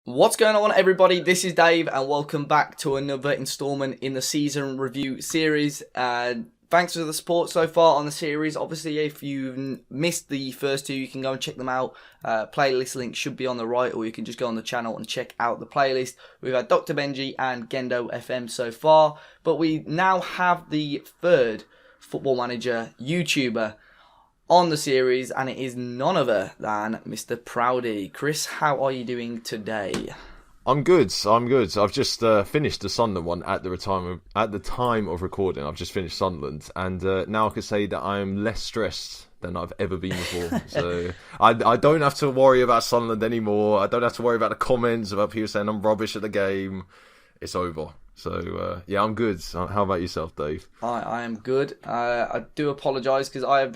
What's going on, everybody? This is Dave, and welcome back to another installment in the season review series. Thanks for the support so far on the series. Obviously, if you've missed the first two, you can go and check them out. Playlist link should be on the right, or you can just go on the channel and check out the playlist. We've had Dr. Benji and Gendo FM so far, but we now have the third Football Manager YouTuber on the series, and it is none other than Mr. Proudie. Chris, how are you doing today? I'm good. I've just finished the Sunderland one at the time of recording. I've just finished Sunderland, and now I can say that I'm less stressed than I've ever been before. So I don't have to worry about Sunderland anymore. I don't have to worry about the comments about people saying I'm rubbish at the game. It's over. So, yeah, I'm good. How about yourself, Dave? I am good. I do apologise because I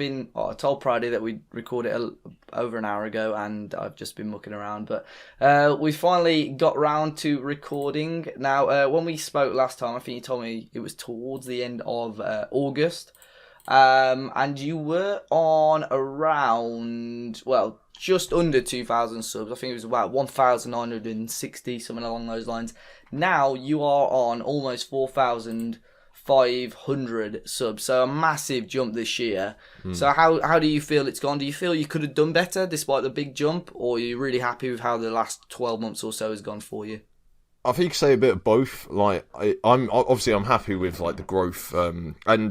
told Proudie that we recorded over an hour ago, and I've just been mucking around. But we finally got round to recording. Now, when we spoke last time, I think you told me it was towards the end of August. And you were on around, well, just under 2,000 subs. I think it was about 1,960, something along those lines. Now you are on almost 4,500 subs, so a massive jump this year. So how do you feel it's gone? Do you feel you could have done better despite the big jump, or are you really happy with how the last 12 months or so has gone for you? I think you could say a bit of both. Like I'm happy with like the growth, and I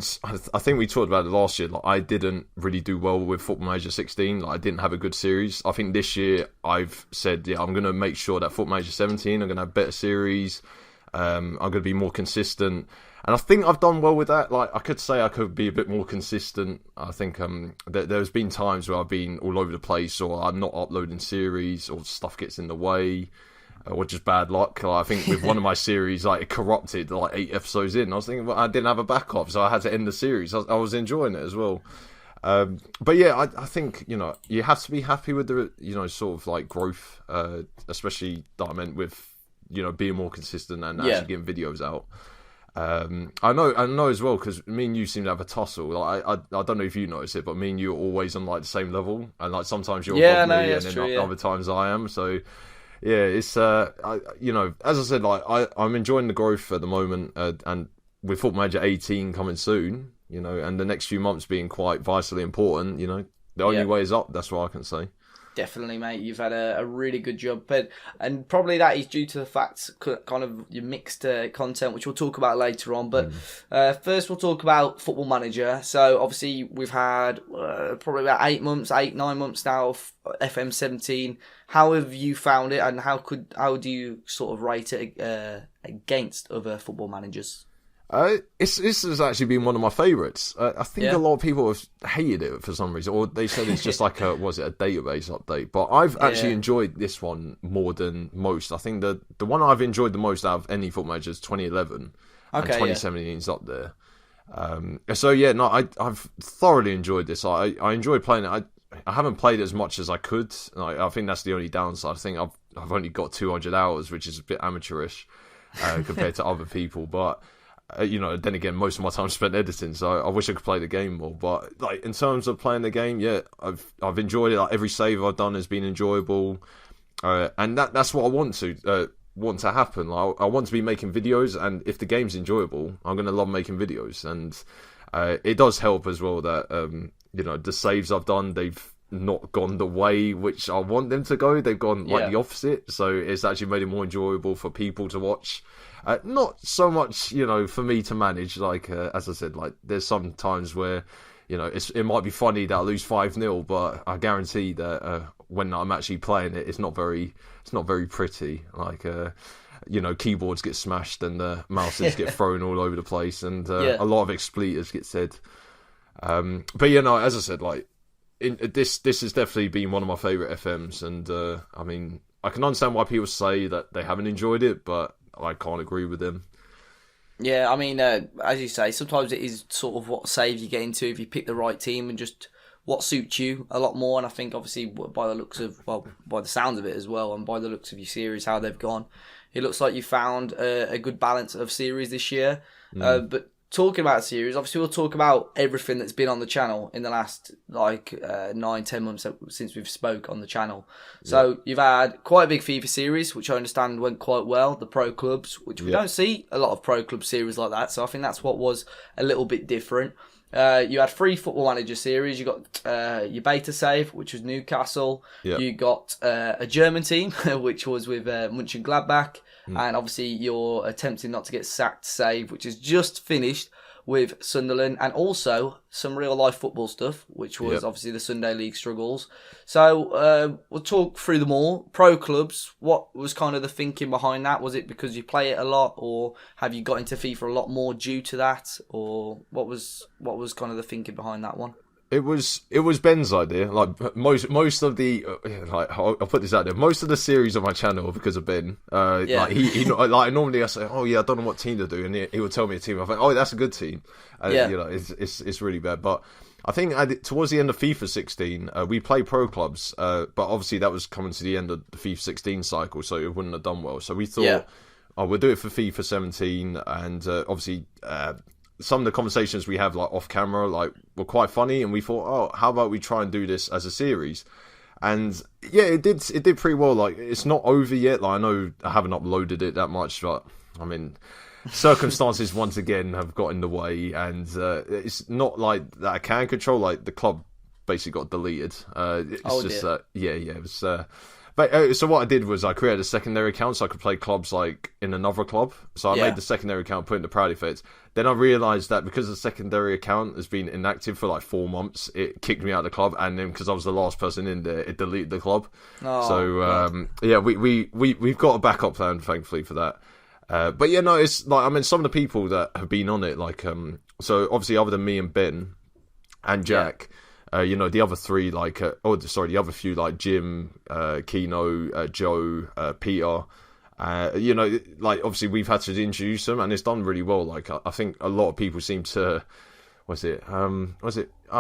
think we talked about it last year. Like I didn't really do well with Football Manager 16. Like I didn't have a good series. I think this year I've said, yeah, I'm going to make sure that Football Manager 17, I'm going to have better series. I'm going to be more consistent, and I think I've done well with that. Like I could say I could be a bit more consistent. I think there's been times where I've been all over the place, or I'm not uploading series, or stuff gets in the way. Or just bad luck. Like, I think with one of my series, like it corrupted like 8 episodes in. I was thinking, well, I didn't have a backup, so I had to end the series. I was enjoying it as well. But yeah, I think you have to be happy with the sort of like growth, especially that I meant with being more consistent and actually getting videos out. I know as well, because me and you seem to have a tussle. Like I don't know if you notice it, but me and you are always on like the same level, and like sometimes you're above me, and then other times I am. So. Yeah, it's as I said, like I'm enjoying the growth at the moment, and with Football Manager 18 coming soon, and the next few months being quite vitally important, the only way is up. That's what I can say. Definitely, mate. You've had a really good job, and probably that is due to the fact kind of your mixed content, which we'll talk about later on. But first, we'll talk about Football Manager. So obviously, we've had probably about 9 months now of FM17. How have you found it, and how do you sort of rate it against other Football Managers? This has actually been one of my favourites. I think a lot of people have hated it for some reason, or they said it's just like a database update. But I've actually enjoyed this one more than most. I think the one I've enjoyed the most out of any Football Manager is 2011, and 2017 is up there. I've thoroughly enjoyed this. I enjoy playing it. I haven't played it as much as I could. I think that's the only downside. I think I've only got 200 hours, which is a bit amateurish compared to other people, but. Then again, most of my time spent editing, so I wish I could play the game more. But like in terms of playing the game, yeah, I've enjoyed it. Like every save I've done has been enjoyable, and that's what I want to happen. Like, I want to be making videos, and if the game's enjoyable, I'm going to love making videos. And it does help as well that the saves I've done, they've not gone the way which I want them to go. They've gone like the opposite, so it's actually made it more enjoyable for people to watch. Not so much, for me to manage. Like as I said, like there's some times where, it might be funny that I lose 5-0, but I guarantee that when I'm actually playing it, it's not very pretty. Like keyboards get smashed and the mouses get thrown all over the place, and a lot of expletives get said. But as I said, like this has definitely been one of my favourite FMs, and I mean I can understand why people say that they haven't enjoyed it, but I can't agree with them. Yeah, I mean, as you say, sometimes it is sort of what saves you get into if you pick the right team and just what suits you a lot more. And I think obviously by the sounds of it as well, and by the looks of your series, how they've gone, it looks like you found a good balance of series this year. But talking about series, obviously we'll talk about everything that's been on the channel in the last 9-10 months since we've spoke on the channel. So you've had quite a big FIFA series, which I understand went quite well. The pro clubs, which we don't see a lot of pro club series like that. So I think that's what was a little bit different. You had 3 Football Manager series. You got your beta save, which was Newcastle. Yep. You got a German team, which was with Mönchengladbach. And obviously you're attempting not to get sacked save, which is just finished with Sunderland. And also some real life football stuff, which was obviously the Sunday League struggles. So we'll talk through them all. Pro clubs, what was kind of the thinking behind that? Was it because you play it a lot, or have you got into FIFA a lot more due to that? Or what was kind of the thinking behind that one? It was Ben's idea. Like most of the I'll put this out there. Most of the series on my channel are because of Ben. Like he like normally I say, oh yeah, I don't know what team to do, and he would tell me a team. I think, oh, that's a good team. You know, it's really bad. But I think towards the end of FIFA 16, we played pro clubs, but obviously that was coming to the end of the FIFA 16 cycle, so it wouldn't have done well. So we thought, oh, we'll do it for FIFA 17, and obviously. Some of the conversations we have like off camera like were quite funny, and we thought, oh, how about we try and do this as a series? And yeah, it did pretty well. Like, it's not over yet. Like, I know I haven't uploaded it that much, but I mean, circumstances once again have got in the way, and it's not like that I can control. Like, the club basically got deleted. It was. But so what I did was I created a secondary account so I could play clubs like in another club. So I made the secondary account, put in the Proudie fits. Then I realised that because the secondary account has been inactive for like 4 months, it kicked me out of the club. And then because I was the last person in there, it deleted the club. We've got a backup plan, thankfully, for that. But yeah, no, it's like, I mean, some of the people that have been on it, like, so obviously other than me and Ben and Jack, you know, the other 3, like, the other few, like Jim, Kino, Joe, Peter, you know, like, obviously we've had to introduce them, and it's done really well. Like, I think a lot of people seem to, I'm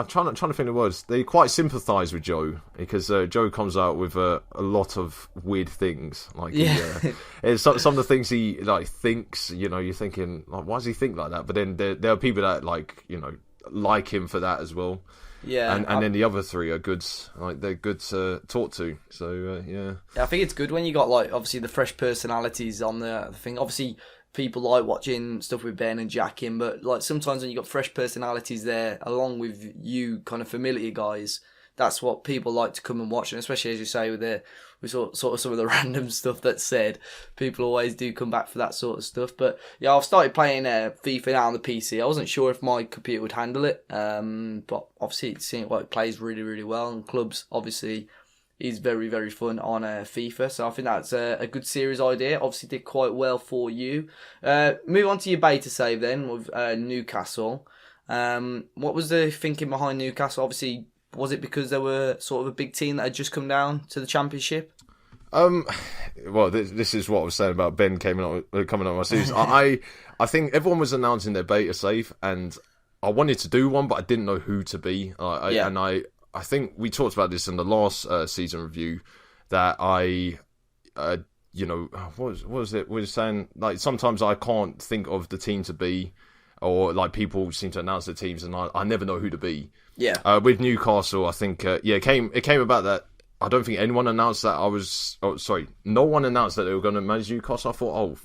trying to think of the words. They quite sympathise with Joe, because Joe comes out with a lot of weird things. Like, some of the things he, like, thinks, you know, you're thinking, like, why does he think like that? But then there are people that, like, you know, like him for that as well. Yeah, and then the other 3 are good. Like, they're good to talk to. So yeah, I think it's good when you got, like, obviously the fresh personalities on the thing. Obviously, people like watching stuff with Ben and Jack in, but like sometimes when you got fresh personalities there, along with you kind of familiar guys, that's what people like to come and watch. And especially, as you say, with sort of some of the random stuff that's said, people always do come back for that sort of stuff. But yeah, I've started playing FIFA now on the PC. I wasn't sure if my computer would handle it, but obviously it seems like it plays really, really well. And clubs obviously is very, very fun on FIFA. So I think that's a good series idea. Obviously did quite well for you. Move on to your beta save then with Newcastle. What was the thinking behind Newcastle? Obviously, was it because they were sort of a big team that had just come down to the Championship? Well, this is what I was saying about Ben coming on my series. I think everyone was announcing their beta save, and I wanted to do one, but I didn't know who to be. And I think we talked about this in the last season review, that you know, what was it? We were saying, like, sometimes I can't think of the team to be, or like people seem to announce the teams, and I never know who to be. Yeah. With Newcastle, I think it came about that. I don't think anyone announced that no one announced that they were going to manage Newcastle. I thought, oh,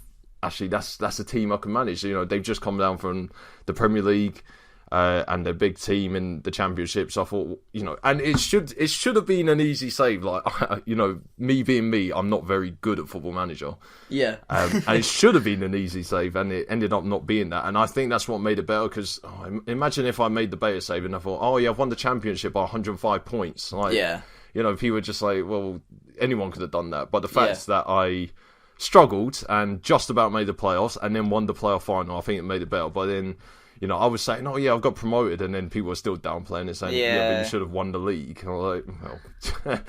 actually, that's a team I can manage. You know, they've just come down from the Premier League. And a big team in the Championship, so I thought, you know, and it should have been an easy save. Like, you know, me being me, I'm not very good at Football Manager. Yeah. And it should have been an easy save, and it ended up not being that. And I think that's what made it better, because imagine if I made the beta save and I thought, oh yeah, I've won the Championship by 105 points. Like, yeah. You know, people were just like, well, anyone could have done that. But the fact that I struggled and just about made the playoffs and then won the playoff final, I think it made it better. But then, you know, I was saying, oh yeah, I've got promoted, and then people were still downplaying it, saying, yeah, but you should have won the league. And I was like, well,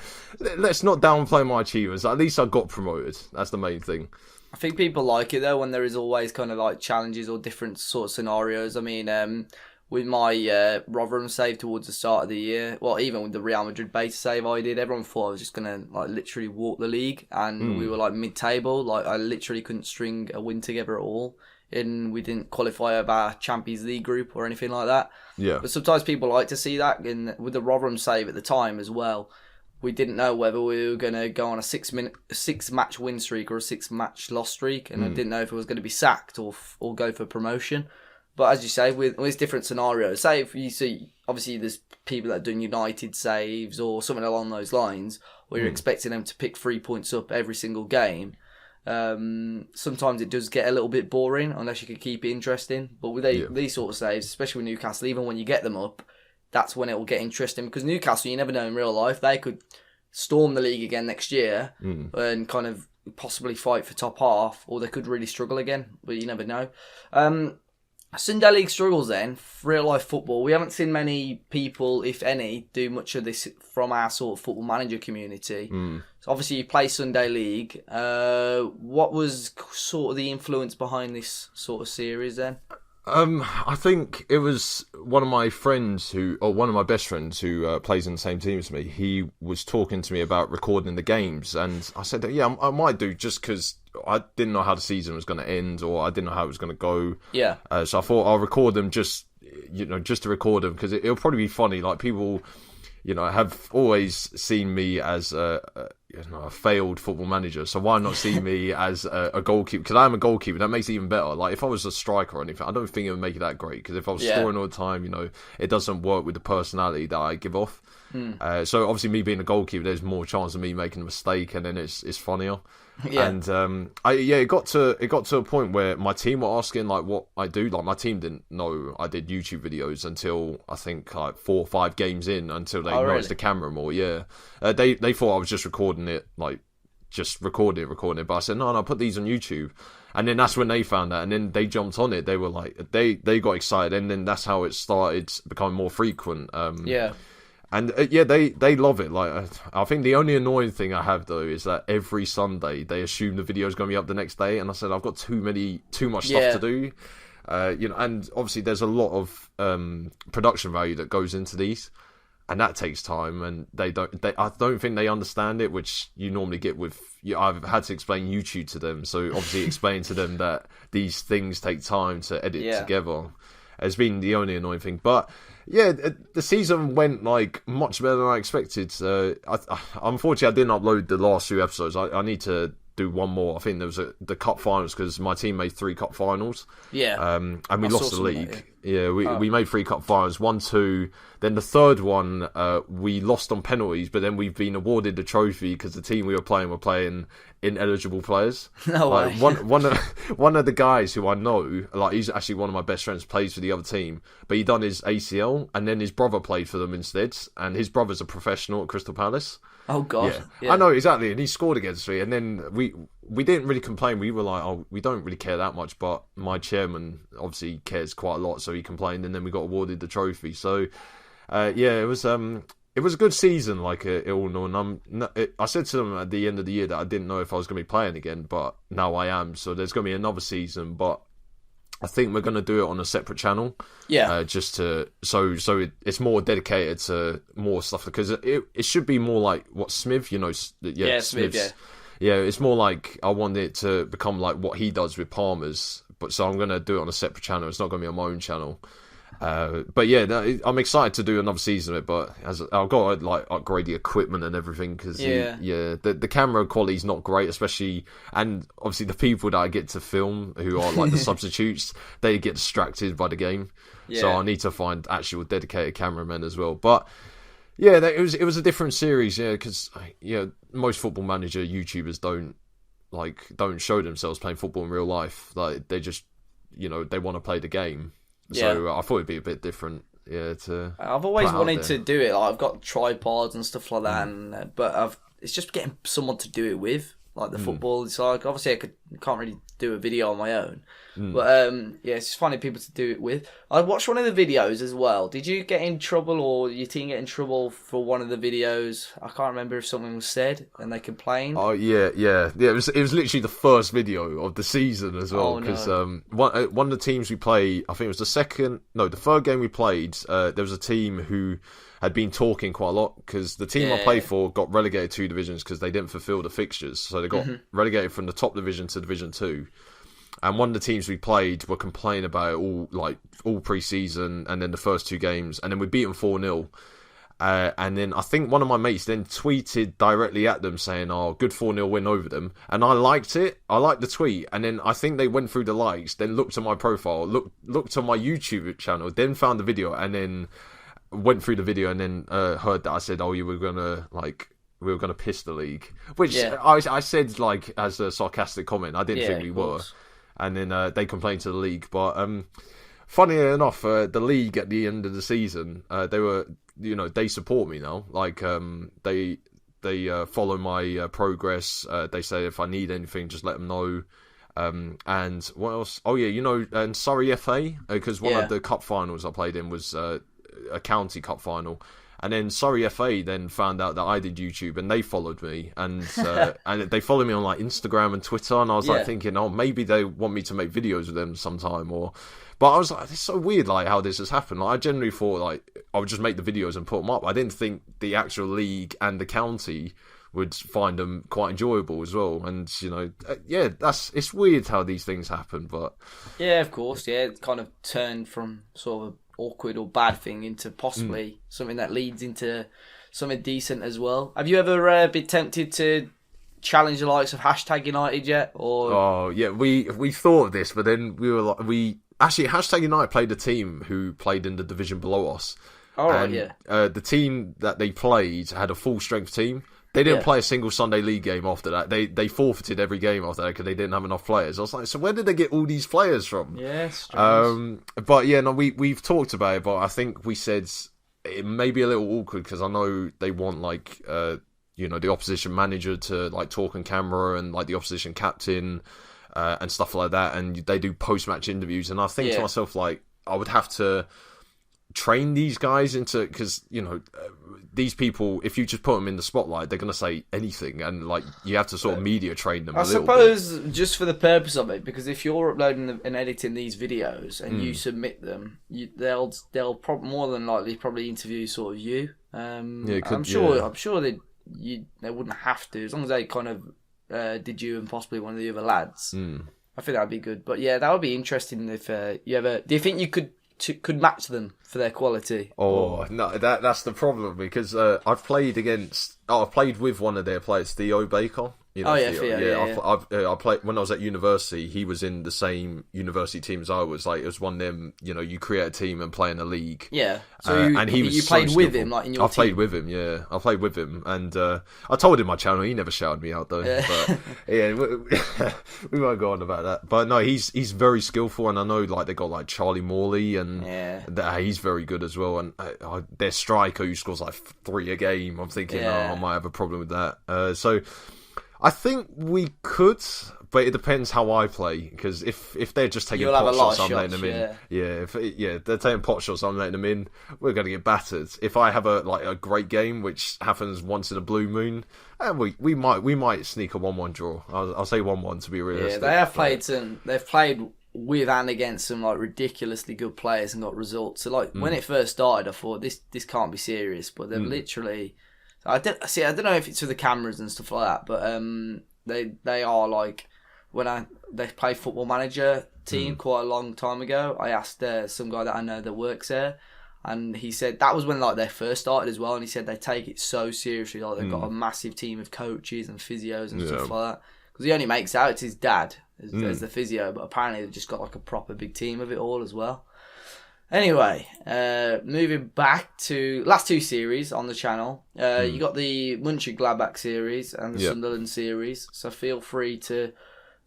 let's not downplay my achievements. At least I got promoted. That's the main thing. I think people like it though when there is always kind of like challenges or different sort of scenarios. I mean, with my Rotherham save towards the start of the year, well, even with the Real Madrid base save I did, everyone thought I was just gonna like literally walk the league, and we were like mid-table. Like, I literally couldn't string a win together at all and we didn't qualify of our Champions League group or anything like that. Yeah. But sometimes people like to see that, and with the Rotherham save at the time as well, we didn't know whether we were going to go on a 6-match win streak or a 6-match loss streak, and I didn't know if it was going to be sacked or go for promotion. But as you say, with different scenarios, say if you see, obviously there's people that are doing United saves or something along those lines, where you're expecting them to pick 3 points up every single game. Sometimes it does get a little bit boring unless you can keep it interesting. But with these sort of saves, especially with Newcastle, even when you get them up, that's when it will get interesting, because Newcastle, you never know in real life, they could storm the league again next year and kind of possibly fight for top half, or they could really struggle again, but you never know. Sunday League struggles then, real life football. We haven't seen many people, if any, do much of this from our sort of football manager community. So obviously you play Sunday League. What was sort of the influence behind this sort of series then? I think it was one of my best friends who plays in the same team as me. He was talking to me about recording the games, and I said, yeah, I might do, just because I didn't know how the season was going to end, or I didn't know how it was going to go. Yeah. So I thought I'll record them just to record them, because it'll probably be funny. Like, people, have always seen me as a failed football manager, so why not see me as a goalkeeper? Because I am a goalkeeper, that makes it even better. Like, if I was a striker or anything, I don't think it would make it that great, because if I was scoring all the time, it doesn't work with the personality that I give off. So obviously, me being a goalkeeper, there's more chance of me making a mistake, and then it's funnier. Yeah. And it got to a point where my team were asking like what I do. Like, my team didn't know I did YouTube videos until I think like 4 or 5 games in, until they noticed the camera more. Yeah, they thought I was just recording it, like just recording it. But I said no, put these on YouTube. And then that's when they found that, and then they jumped on it. They were like, they got excited, and then that's how it started becoming more frequent. And they love it. Like, I think the only annoying thing I have though is that every Sunday they assume the video is going to be up the next day, and I said I've got too much stuff to do. And obviously there's a lot of production value that goes into these, and that takes time. And I don't think they understand it, which you normally get with. I've had to explain YouTube to them, so obviously explain to them that these things take time to edit together. Has been the only annoying thing, but yeah, the season went like much better than I expected. Unfortunately, I didn't upload the last 2 episodes. I need to do one more. I think there was the cup finals, because my team made 3 cup finals. Yeah, and we lost the league. We made 3 cup finals, 1-2. Then the third one, we lost on penalties, but then we've been awarded the trophy because the team we were playing ineligible players. No way. One of the guys who I know, like, he's actually one of my best friends, plays for the other team, but he done his ACL, and then his brother played for them instead, and his brother's a professional at Crystal Palace. Oh god. Yeah. I know, exactly, and he scored against me, and then we didn't really complain. We were like, oh, we don't really care that much, but my chairman obviously cares quite a lot, so he complained, and then we got awarded the trophy. So it was a good season, like, all in all. And I said to them at the end of the year that I didn't know if I was going to be playing again, but now I am. So there's going to be another season, but I think we're going to do it on a separate channel. Yeah. Just to it's more dedicated to more stuff, because it should be more like what Smith, Smith's. Yeah, it's more like I want it to become like what he does with Palmer's, but so I'm going to do it on a separate channel. It's not going to be on my own channel. But yeah, I'm excited to do another season of it, but I've got to like upgrade the equipment and everything, because the camera quality is not great, especially, and obviously the people that I get to film, who are like the substitutes, they get distracted by the game. So I need to find actual dedicated cameramen as well. But yeah, it was a different series, because most football manager YouTubers don't show themselves playing football in real life. Like, they just they want to play the game. So I thought it'd be a bit different. I've always wanted to do it. Like, I've got tripods and stuff like that, but it's just getting someone to do it with. Like, the football, it's like, obviously I can't really do a video on my own, but it's just finding people to do it with. I watched one of the videos as well. Did you get in trouble, or your team get in trouble for one of the videos? I can't remember if something was said and they complained. Oh yeah. It was literally the first video of the season as well, because one of the teams we play, I think it was the third game we played. There was a team who had been talking quite a lot, because the team I played for got relegated 2 divisions because they didn't fulfil the fixtures. So they got relegated from the top division to Division 2. And one of the teams we played were complaining about it all pre-season, and then the first 2 games, and then we beat them 4-0. And then I think one of my mates then tweeted directly at them saying, "Oh, good 4-0 win over them." And I liked it. I liked the tweet. And then I think they went through the likes, then looked at my profile, looked on my YouTube channel, then found the video, and then went through the video, and then heard that I said, "Oh, we were gonna piss the league," which I said like as a sarcastic comment. I didn't think we were. And then they complained to the league. But funny enough, the league at the end of the season, they were, they support me now. Like they follow my progress. They say if I need anything, just let them know. And what else? Oh yeah, and Surrey FA, because one of the cup finals I played in was a county cup final. And then Surrey FA then found out that I did YouTube, and they followed me, and and they followed me on like Instagram and Twitter, and I was like thinking, oh, maybe they want me to make videos with them sometime, but I was like, it's so weird, like how this has happened. Like I generally thought like I would just make the videos and put them up. I didn't think the actual league and the county would find them quite enjoyable as well. And it's weird how these things happen, but of course, it kind of turned from sort of awkward or bad thing into possibly something that leads into something decent as well. Have you ever been tempted to challenge the likes of #United yet? Or we thought of this, but then #United played a team who played in the division below us. The team that they played had a full strength team. They didn't play a single Sunday League game after that. They forfeited every game after that because they didn't have enough players. I was like, so where did they get all these players from? But we've talked about it, but I think we said it may be a little awkward because I know they want like the opposition manager to like talk on camera, and like the opposition captain and stuff like that, and they do post-match interviews, and I think to myself, like, I would have to train these guys into, because these people, if you just put them in the spotlight, they're going to say anything, and like you have to sort of media train them. I suppose just for the purpose of it, because if you're uploading and editing these videos and you submit them, they'll more than likely probably interview sort of you. I'm sure they wouldn't have to, as long as they kind of did you and possibly one of the other lads. I think that'd be good. But yeah, that would be interesting if you ever. Do you think you could match them for their quality? Oh no, that's the problem, because I've played with one of their players, Theo Baker. I played when I was at university. He was in the same university team as I was. Like, it was one of them. You create a team and play in a league. Yeah. So and he was you played with him, like in your team. I played with him. Yeah, I played with him, and I told him my channel. He never shouted me out though. But yeah, we won't go on about that. But no, he's very skillful, and I know like they got like Charlie Morley, and he's very good as well. And their striker who scores like 3 a game. I'm thinking, I might have a problem with that. So I think we could, but it depends how I play. Because if they're just taking pot shots, I'm letting them in. If they're taking pot shots, I'm letting them in. We're going to get battered. If I have a great game, which happens once in a blue moon, we might sneak a 1-1 draw. I'll say 1-1 to be realistic. Yeah, they have played They've played with and against some like ridiculously good players and got results. So like when it first started, I thought this can't be serious, but they've literally. I don't know if it's for the cameras and stuff like that, but they are like, they played Football Manager team quite a long time ago. I asked some guy that I know that works there, and he said that was when like they first started as well, and he said they take it so seriously. Like they've got a massive team of coaches and physios and stuff like that. Because he only makes out it's his dad as the physio, but apparently they've just got like a proper big team of it all as well. Anyway, moving back to last 2 series on the channel. You got the Mönchengladbach series and the Sunderland series, so feel free to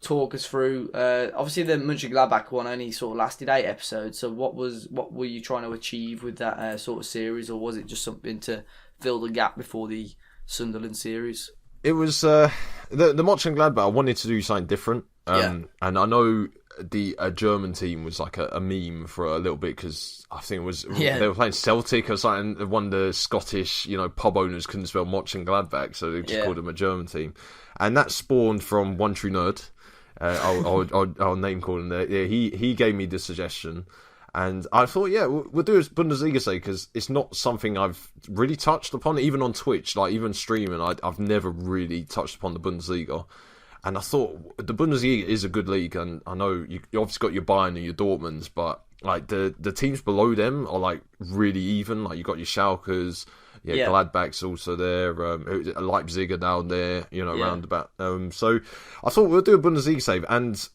talk us through. Obviously, the Mönchengladbach one only sort of lasted 8 episodes. So what were you trying to achieve with that sort of series, or was it just something to fill the gap before the Sunderland series? It was the Mönchengladbach. I wanted to do something different, and I know the German team was like a meme for a little bit, because I think it was they were playing Celtic or something. One of the Scottish pub owners couldn't spell Mönchengladbach, so they just called them a German team, and that spawned from One True Nerd. I'll name call him there. Yeah, he gave me the suggestion, and I thought, we'll do a Bundesliga say, because it's not something I've really touched upon, even on Twitch, like even streaming. I've never really touched upon the Bundesliga. And I thought the Bundesliga is a good league, and I know you obviously got your Bayern and your Dortmunds, but like the teams below them are like really even. Like you got your Schalkes, Gladbach's also there, Leipzig are down there, round about. So I thought we'll do a Bundesliga save, and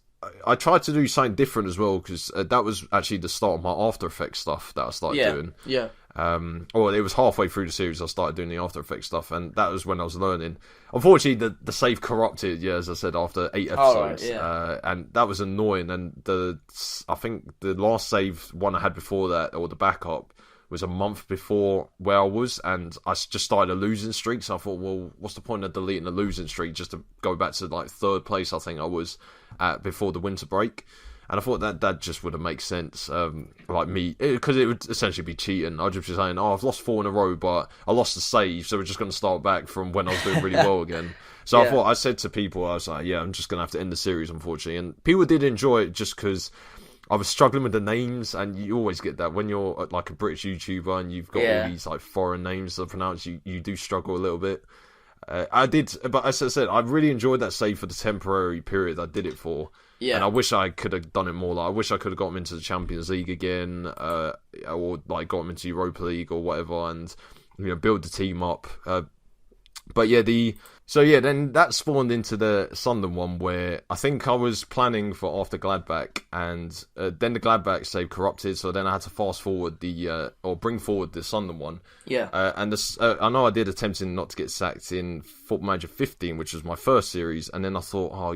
I tried to do something different as well, because that was actually the start of my After Effects stuff that I started doing. Yeah. Or it was halfway through the series I started doing the After Effects stuff, and that was when I was learning. Unfortunately, the save corrupted, as I said, after 8 episodes, and that was annoying. And I think the last save one I had before that, or the backup, was a month before where I was, and I just started a losing streak. So I thought, well, what's the point of deleting a losing streak just to go back to like 3rd place? I think I was at before the winter break. And I thought that just wouldn't make sense, because it would essentially be cheating. I'd just be saying, I've lost 4 in a row, but I lost the save, so we're just going to start back from when I was doing really well again. So I said to people, I was like, I'm just going to have to end the series, unfortunately. And people did enjoy it just because I was struggling with the names, and you always get that when you're like a British YouTuber and you've got all these like foreign names to pronounce, you do struggle a little bit. I did, but as I said, I really enjoyed that save for the temporary period I did it for. Yeah. And I wish I could have done it more. Like, I wish I could have got them into the Champions League again, or like got them into Europa League or whatever, and build the team up. Then that spawned into the Sunderland one, where I think I was planning for after Gladbach, and then the Gladbach save corrupted, so then I had to fast forward bring forward the Sunderland one. Yeah. I know I did attempting not to get sacked in Football Manager 15, which was my first series, and then I thought,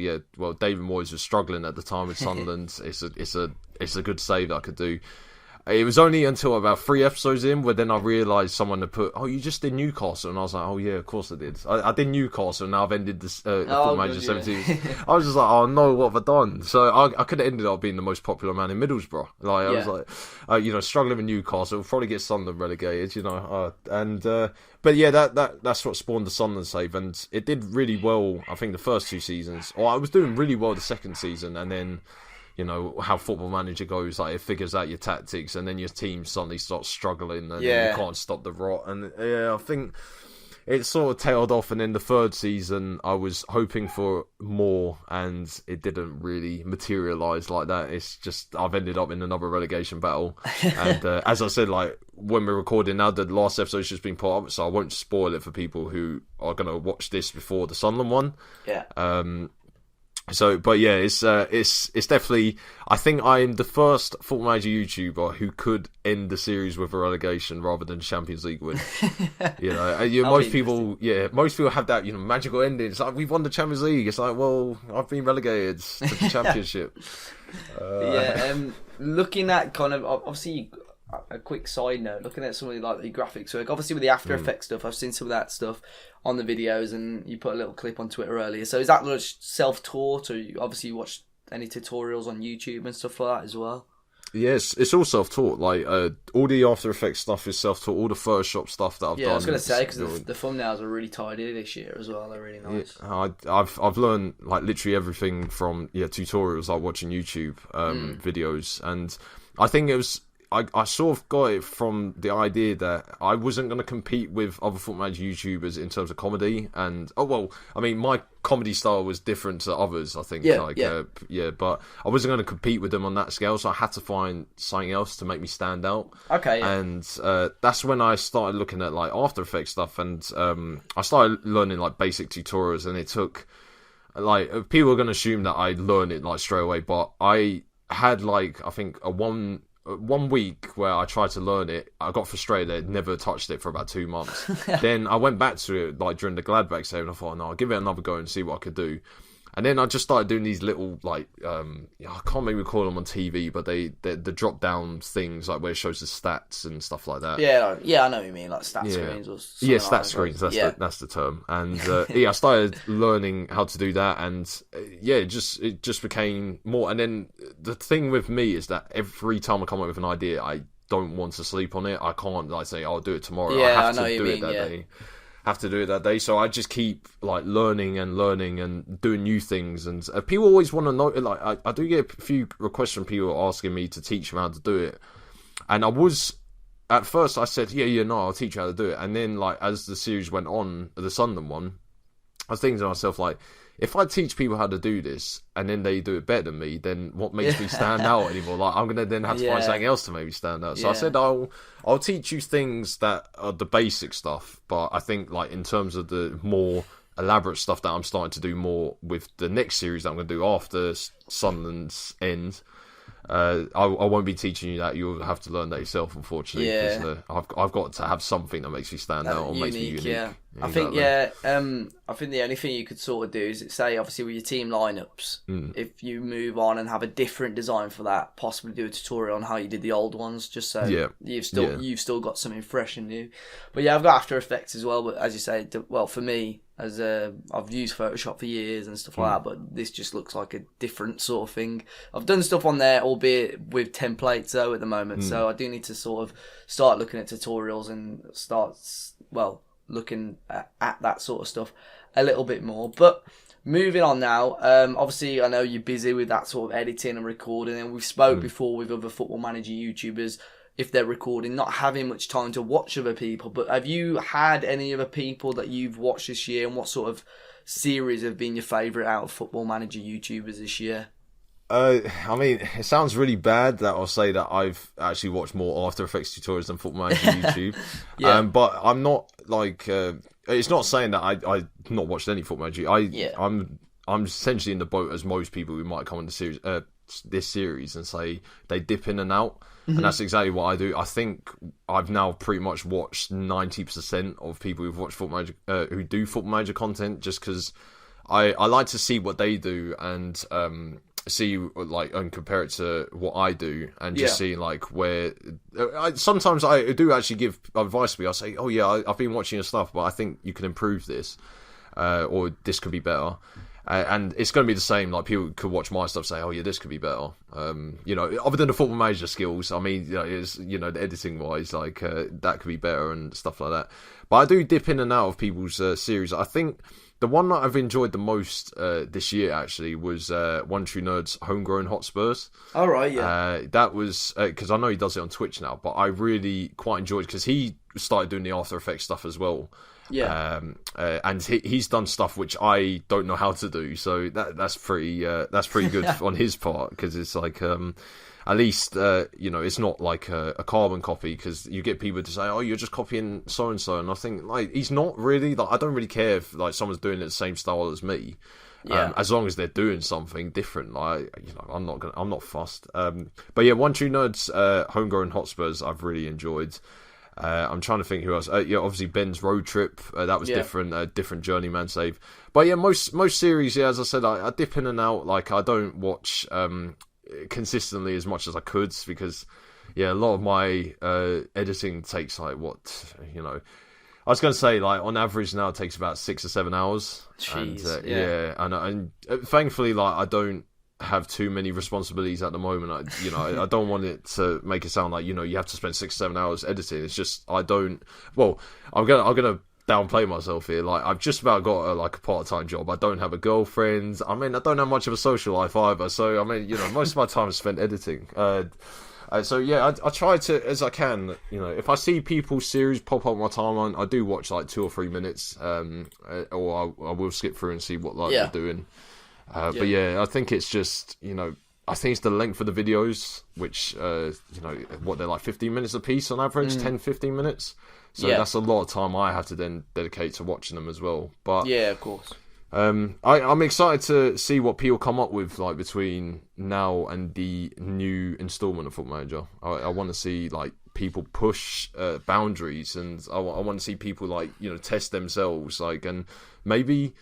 David Moyes was struggling at the time with Sunderland. It's a good save that I could do. It was only until about 3 episodes in where then I realised someone had put, you just did Newcastle. And I was like, of course I did. I did Newcastle, and now I've ended the Football Manager 17. I was just like, oh no, what have I done? So I could have ended up being the most popular man in Middlesbrough. I was like, struggling with Newcastle, probably get Sunderland relegated, But that's what spawned the Sunderland save, and it did really well, I think, the first 2 seasons. Or I was doing really well the second season, and then how Football Manager goes, like it figures out your tactics, and then your team suddenly starts struggling, and you can't stop the rot. And I think it sort of tailed off, and in the 3rd season I was hoping for more, and it didn't really materialise like that. It's just I've ended up in another relegation battle, and as I said, like when we're recording now, the last episode's just been put up, so I won't spoil it for people who are going to watch this before the Sunderland one. It's definitely. I think I am the first Football Manager YouTuber who could end the series with a relegation rather than Champions League win. Most people have that magical ending. It's like we've won the Champions League. It's like, well, I've been relegated to the Championship. Looking at kind of obviously. A quick side note, looking at some of the graphics work, obviously with the After Effects stuff, I've seen some of that stuff on the videos, and you put a little clip on Twitter earlier. So is that self-taught, or you obviously watch any tutorials on YouTube and stuff like that as well? Yes, it's all self-taught. Like all the After Effects stuff is self-taught. All the Photoshop stuff that I've done. Yeah, I was going to say, because the thumbnails are really tidy this year as well. They're really nice. Yeah, I've learned like literally everything from tutorials, like watching YouTube videos, and I think it was. I sort of got it from the idea that I wasn't going to compete with other Football Manager YouTubers in terms of comedy. And, my comedy style was different to others, I think. But I wasn't going to compete with them on that scale, so I had to find something else to make me stand out. Okay. Yeah. And that's when I started looking at, like, After Effects stuff, and I started learning, like, basic tutorials, and it took, like, people are going to assume that I learned it, like, straight away, but I had, like, I think one week where I tried to learn it, I got frustrated, never touched it for about 2 months. Then I went back to it like during the Gladbach save, and I thought, no, I'll give it another go and see what I could do. And then I just started doing these little, like, I can't maybe call them on TV, but they're the drop-down things, like, where it shows the stats and stuff like that. Yeah, I know what you mean, like stat screens or something. Yeah, stat screens, that's the term. And, I started learning how to do that, and, it just became more. And then the thing with me is that every time I come up with an idea, I don't want to sleep on it. I can't, like, say, I'll do it tomorrow. Yeah, I have to do it that day. Have to do it that day, so I just keep like learning and doing new things. And people always want to know, like I do get a few requests from people asking me to teach them how to do it, and I was at first I said I'll teach you how to do it, and then like as the series went on, the Sunderland one, I was thinking to myself like, if I teach people how to do this and then they do it better than me, then what makes me stand out anymore? Like, I'm gonna then have to find something else to make me stand out. So I said I'll teach you things that are the basic stuff, but I think like in terms of the more elaborate stuff that I'm starting to do more with the next series that I'm gonna do after Sunderland's end. I won't be teaching you that. You'll have to learn that yourself, unfortunately. Yeah. Because I've got to have something that makes me stand out or makes me unique. Yeah. Exactly. I think the only thing you could sort of do is say, obviously, with your team lineups, if you move on and have a different design for that, possibly do a tutorial on how you did the old ones, just so you've still got something fresh and new. But yeah, I've got After Effects as well. But as you say, well, for me, as I've used Photoshop for years and stuff like that, but this just looks like a different sort of thing. I've done stuff on there, albeit with templates though at the moment, so I do need to sort of start looking at tutorials and start looking at that sort of stuff a little bit more. But moving on now, obviously I know you're busy with that sort of editing and recording, and we've spoke before with other Football Manager YouTubers, if they're recording, not having much time to watch other people. But have you had any other people that you've watched this year, and what sort of series have been your favourite out of Football Manager YouTubers this year? I mean, it sounds really bad that I'll say that I've actually watched more After Effects tutorials than Football Manager YouTube. But I'm not like it's not saying that I not watched any Football Manager. I'm essentially in the boat as most people who might come on the series this series and say they dip in and out. And that's exactly what I do. I think I've now pretty much watched 90% of people who've watched Football Manager, who do Football Manager content, just because I like to see what they do and see like and compare it to what I do and just see like where. Sometimes I do actually give advice to me. I say, oh yeah, I've been watching your stuff, but I think you can improve this, or this could be better. And it's going to be the same. Like people could watch my stuff, say, "Oh yeah, this could be better." Other than the Football Manager skills, I mean, it's the editing wise, like that could be better and stuff like that. But I do dip in and out of people's series. I think the one that I've enjoyed the most this year actually was One True Nerd's Homegrown Hotspurs. All right, yeah. That was because I know he does it on Twitch now, but I really quite enjoyed because he started doing the After Effects stuff as well. Yeah, and he's done stuff which I don't know how to do, so that's pretty good on his part, because it's like at least it's not like a carbon copy, because you get people to say, oh, you're just copying so and so, and I think like he's not really. Like I don't really care if like someone's doing it the same style as me. As long as they're doing something different, like I'm not fussed. But yeah, One True Nerd's Homegrown Hotspurs I've really enjoyed. I'm trying to think who else. Obviously Ben's Road Trip. That was different. Different journeyman save. But yeah, most series. Yeah, as I said, I dip in and out. Like I don't watch consistently as much as I could, because a lot of my editing takes like I was going to say like on average now it takes about 6 or 7 hours. Jeez, and thankfully like I don't have too many responsibilities at the moment. I don't want it to make it sound like you have to spend 6 or 7 hours editing. It's just I'm gonna downplay myself here. Like I've just about got a part-time job. I don't have a girlfriend. I mean, I don't have much of a social life either. So I mean, most of my time is spent editing. So yeah, I try to, as I can, if I see people's series pop up on my timeline, I do watch like 2 or 3 minutes, or I will skip through and see what they're doing. But yeah, I think it's just, I think it's the length of the videos, which, they're like 15 minutes a piece on average, 10, 15 minutes. So that's a lot of time I have to then dedicate to watching them as well. But yeah, of course. I'm excited to see what people come up with, like between now and the new installment of Football Manager. I want to see like people push boundaries, and I want to see people like test themselves, like, and maybe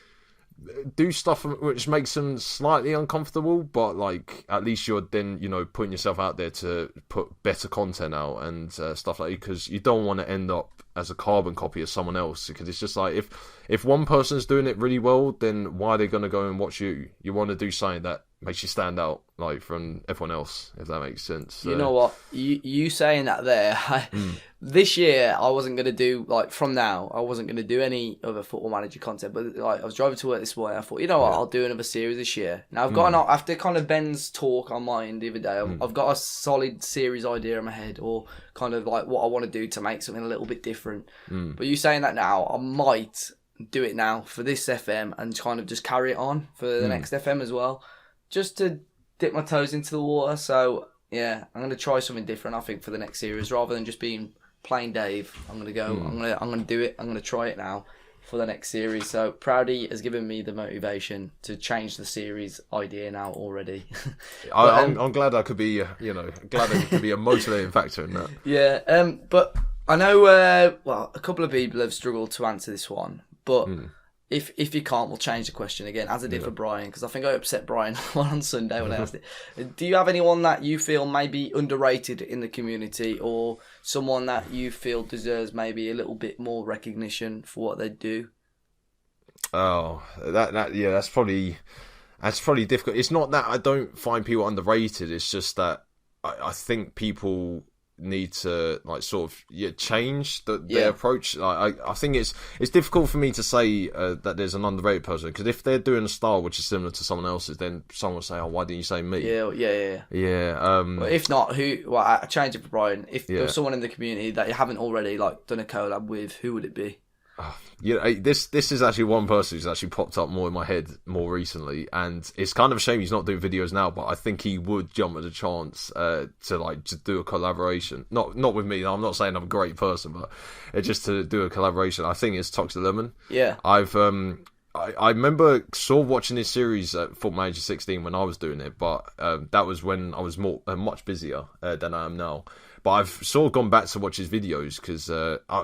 do stuff which makes them slightly uncomfortable, but like at least you're then putting yourself out there to put better content out and stuff like that, because you don't want to end up as a carbon copy of someone else, because it's just like if one person's doing it really well, then why are they going to go and watch you? You want to do something that makes you stand out like from everyone else, if that makes sense. So. You know what, you saying that there, this year I wasn't going to do, like from now I wasn't going to do any other Football Manager content, but like I was driving to work this morning, I thought, I'll do another series this year. Now I've got after kind of Ben's talk on mine the other day, I've got a solid series idea in my head, or kind of like what I want to do to make something a little bit different. But you saying that now, I might do it now for this FM and kind of just carry it on for the next FM as well, just to dip my toes into the water. So yeah, I'm gonna try something different. I think for the next series, rather than just being plain Dave, I'm gonna go. I'm gonna do it. I'm gonna try it now for the next series. So Proudie has given me the motivation to change the series idea now already. I'm glad I could be, glad I could be a motivating factor in that. Yeah, but I know, a couple of people have struggled to answer this one, but if you can't, we'll change the question again, as I did for Brian, because I think I upset Brian on Sunday when I asked it. Do you have anyone that you feel maybe underrated in the community, or someone that you feel deserves maybe a little bit more recognition for what they do? Oh, that's probably difficult. It's not that I don't find people underrated. It's just that I think people need to change their approach. I think it's difficult for me to say that there's an underrated person, because if they're doing a style which is similar to someone else's, then someone will say, "Oh, why didn't you say me?" Yeah. Well, if not, who? Well, I change it for Brian. If there's someone in the community that you haven't already done a collab with, who would it be? This is actually one person who's actually popped up more in my head more recently, and it's kind of a shame he's not doing videos now, but I think he would jump at a chance to do a collaboration. Not with me. I'm not saying I'm a great person, but just to do a collaboration. I think it's Toxic Lemon. Yeah. I remember watching this series at Football Manager 16 when I was doing it, but that was when I was much busier than I am now. But I've gone back to watch his videos, because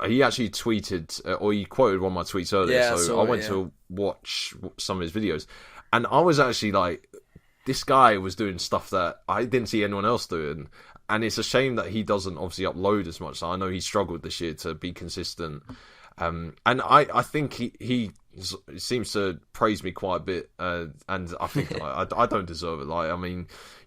he actually tweeted, or he quoted one of my tweets earlier, I went to watch some of his videos, and I was actually like, this guy was doing stuff that I didn't see anyone else doing, and it's a shame that he doesn't obviously upload as much. So I know he struggled this year to be consistent, and I think he seems to praise me quite a bit, and I think I don't deserve it.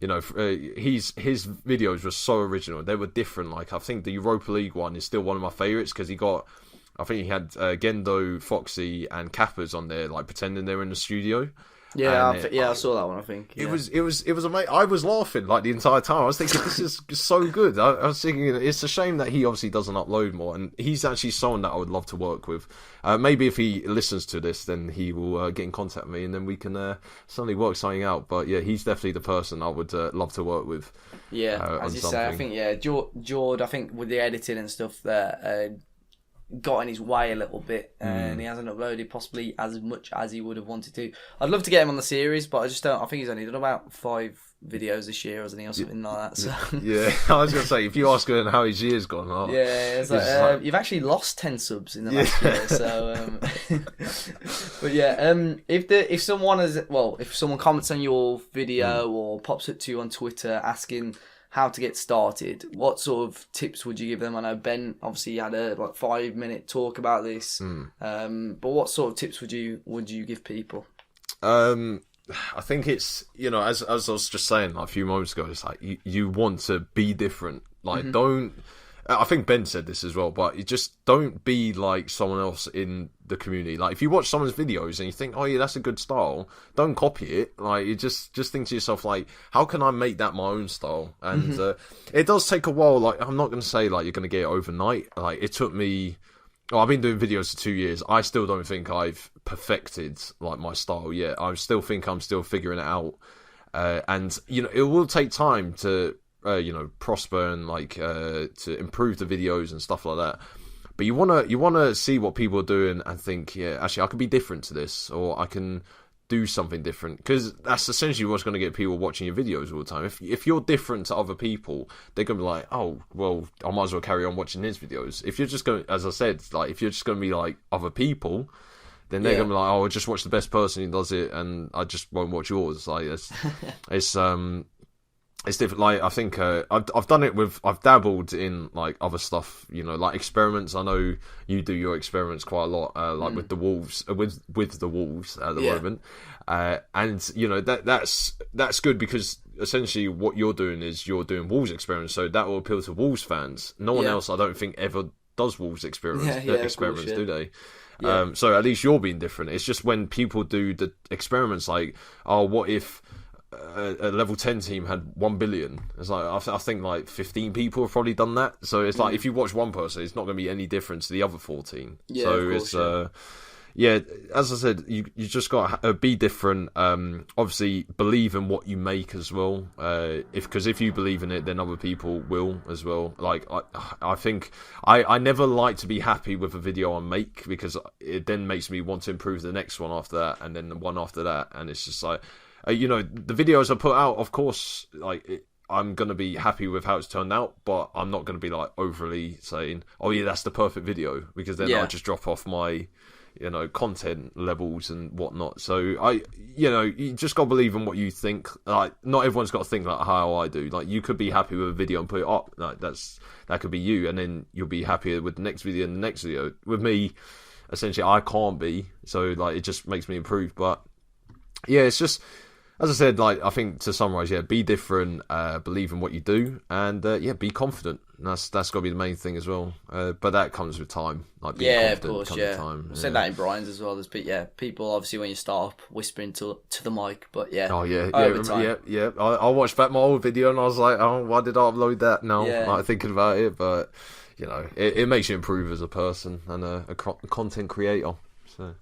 His videos were so original. They were different. I think the Europa League one is still one of my favourites, because I think he had Gendo, Foxy, and Kappas on there, pretending they were in the studio. Yeah, I saw that one. I think it was amazing. I was laughing the entire time. I was thinking, this is so good. I was thinking, it's a shame that he obviously doesn't upload more, and he's actually someone that I would love to work with. Maybe if he listens to this, then he will get in contact with me, and then we can suddenly work something out. But yeah, he's definitely the person I would love to work with. Yeah, as you say, I think Jord. I think with the editing and stuff there. Got in his way a little bit, and he hasn't uploaded possibly as much as he would have wanted to. I'd love to get him on the series, but I just don't. I think he's only done about 5 videos this year, hasn't he, or something like that. So yeah, I was gonna say, if you ask him how his year's gone, it's you've actually lost 10 subs in the last year. So, but yeah, if someone comments on your video or pops it to you on Twitter asking how to get started, what sort of tips would you give them? I know Ben obviously had a 5-minute talk about this, but what sort of tips would you give people? I think it's, as I was just saying a few moments ago, it's you want to be different. Don't. I think Ben said this as well, but you just don't be like someone else in the community. If you watch someone's videos and you think, oh yeah, that's a good style, don't copy it. You just think to yourself, how can I make that my own style? And it does take a while. I'm not going to say you're going to get it overnight. It took me. I've been doing videos for 2 years. I still don't think I've perfected my style yet. I still think I'm still figuring it out. And it will take time to. Prosper and to improve the videos and stuff like that. But you wanna see what people are doing and think, yeah, actually I could be different to this, or I can do something different, because that's essentially what's going to get people watching your videos all the time. If you're different to other people, they're going to be like, oh, well, I might as well carry on watching his videos. If you're just going, as I said, if you're just going to be like other people, then they're going to be like, oh, I'll just watch the best person who does it, and I just won't watch yours. It's different. I think I've done it with. I've dabbled in other stuff. Experiments. I know you do your experiments quite a lot. With the wolves, with the wolves at the moment. And that's good, because essentially what you're doing is you're doing wolves experiments. So that will appeal to wolves fans. No one else, I don't think, ever does wolves experiments. Do they? Yeah. So at least you're being different. It's just when people do the experiments, what if a level 10 team had 1 billion? It's I think 15 people have probably done that. So it's if you watch one person, it's not going to be any different to the other 14. Yeah, so of course, yeah, as I said, you just got to be different. Obviously, believe in what you make as well. Because if you believe in it, then other people will as well. Like I think I never like to be happy with a video I make, because it then makes me want to improve the next one after that, and then the one after that, and it's just like, the videos I put out, of course, I'm going to be happy with how it's turned out, but I'm not going to be like overly saying, oh yeah, that's the perfect video, because then I'll just drop off my, content levels and whatnot. So you just got to believe in what you think. Like, not everyone's got to think like how I do. Like, you could be happy with a video and put it up. Like, that could be you, and then you'll be happier with the next video and the next video. With me, essentially, I can't be. So like, it just makes me improve. But yeah, it's just, as I said, like, I think to summarise, be different, believe in what you do, and be confident. And that's got to be the main thing as well. But that comes with time. Like, being confident of course, comes with time. I said that in Brian's as well. There's people obviously when you start up whispering to the mic, but over time. I watched back my old video and I was like, oh, why did I upload that now? Like, thinking about it, but it makes you improve as a person and a content creator. So.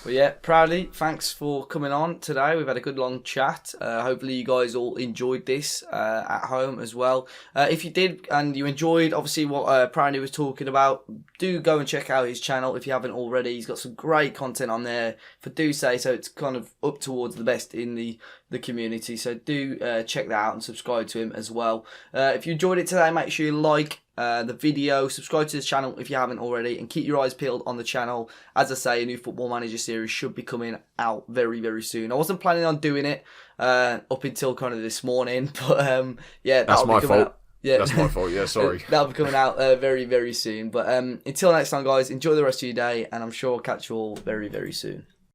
Well, yeah, Proudie, thanks for coming on today. We've had a good long chat. Hopefully you guys all enjoyed this at home as well. If you did and you enjoyed, obviously, what Proudie was talking about, do go and check out his channel if you haven't already. He's got some great content on there, for do say so. It's kind of up towards the best in the community. So do check that out and subscribe to him as well. If you enjoyed it today, make sure you like the video, subscribe to this channel if you haven't already, and keep your eyes peeled on the channel. As I say, a new Football Manager series should be coming out very, very soon. I wasn't planning on doing it up until kind of this morning, but that's my fault. Yeah, that's my fault. Yeah, sorry. That'll be coming out very, very soon. But until next time, guys, enjoy the rest of your day, and I'm sure I'll catch you all very, very soon.